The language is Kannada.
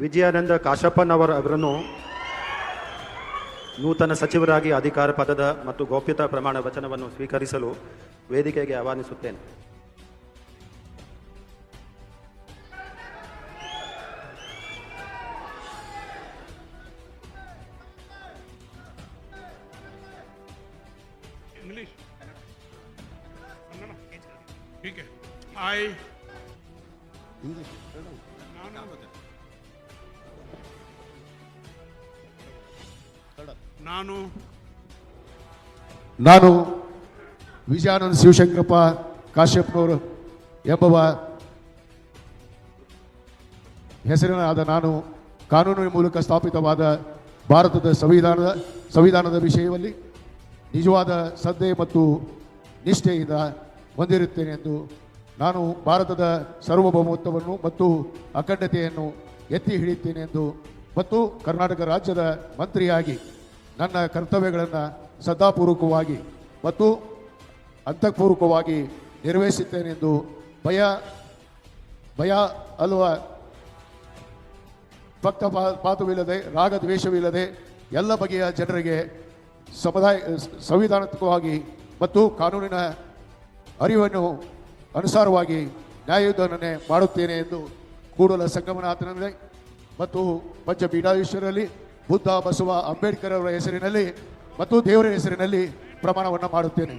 ವಿಜಯಾನಂದ ಕಾಶಪ್ಪನವರ್ ಅವರನ್ನು ನೂತನ ಸಚಿವರಾಗಿ ಅಧಿಕಾರ ಪದದ ಮತ್ತು ಗೌಪ್ಯತಾ ಪ್ರಮಾಣ ವಚನವನ್ನು ಸ್ವೀಕರಿಸಲು ವೇದಿಕೆಗೆ ಆಹ್ವಾನಿಸುತ್ತೇನೆ. ನಾನು ವಿಜಯಾನಂದ ಶಿವಶಂಕರಪ್ಪ ಕಾಶ್ಯಪ್ನವರು ಎಂಬುವ ಹೆಸರಿನಾದ ನಾನು ಕಾನೂನಿನ ಮೂಲಕ ಸ್ಥಾಪಿತವಾದ ಭಾರತದ ಸಂವಿಧಾನದ ವಿಷಯದಲ್ಲಿ ನಿಜವಾದ ಶ್ರದ್ಧೆ ಮತ್ತು ನಿಷ್ಠೆಯಿಂದ ಹೊಂದಿರುತ್ತೇನೆ ಎಂದು ನಾನು ಭಾರತದ ಸಾರ್ವಭೌಮತ್ವವನ್ನು ಮತ್ತು ಅಖಂಡತೆಯನ್ನು ಎತ್ತಿ ಹಿಡಿಯುತ್ತೇನೆ ಎಂದು ಮತ್ತು ಕರ್ನಾಟಕ ರಾಜ್ಯದ ಮಂತ್ರಿಯಾಗಿ ನನ್ನ ಕರ್ತವ್ಯಗಳನ್ನು ಶ್ರದ್ಧಾಪೂರ್ವಕವಾಗಿ ಮತ್ತು ಅಂತಃಪೂರ್ವಕವಾಗಿ ನಿರ್ವಹಿಸುತ್ತೇನೆಂದು ಭಯ ಅಲ್ವ ಪಕ್ಷಪಾತವಿಲ್ಲದೆ ರಾಗದ್ವೇಷವಿಲ್ಲದೆ ಎಲ್ಲ ಬಗೆಯ ಜನರಿಗೆ ಸಂವಿಧಾನಾತ್ಮಕವಾಗಿ ಮತ್ತು ಕಾನೂನಿನ ಅರಿವನ್ನು ಅನುಸಾರವಾಗಿ ನ್ಯಾಯಯುತವನ್ನೇ ಮಾಡುತ್ತೇನೆ ಎಂದು ಕೂಡಲ ಸಂಗಮನಾಥನಲ್ಲಿ ಮತ್ತು ಪಂಚಪೀಠಾಧೀಶರಲ್ಲಿ ಬುದ್ಧ ಬಸವ ಅಂಬೇಡ್ಕರ್ ಅವರ ಹೆಸರಿನಲ್ಲಿ ಮತ್ತು ದೇವರ ಹೆಸರಿನಲ್ಲಿ ಪ್ರಮಾಣವನ್ನು ಮಾಡುತ್ತೇನೆ.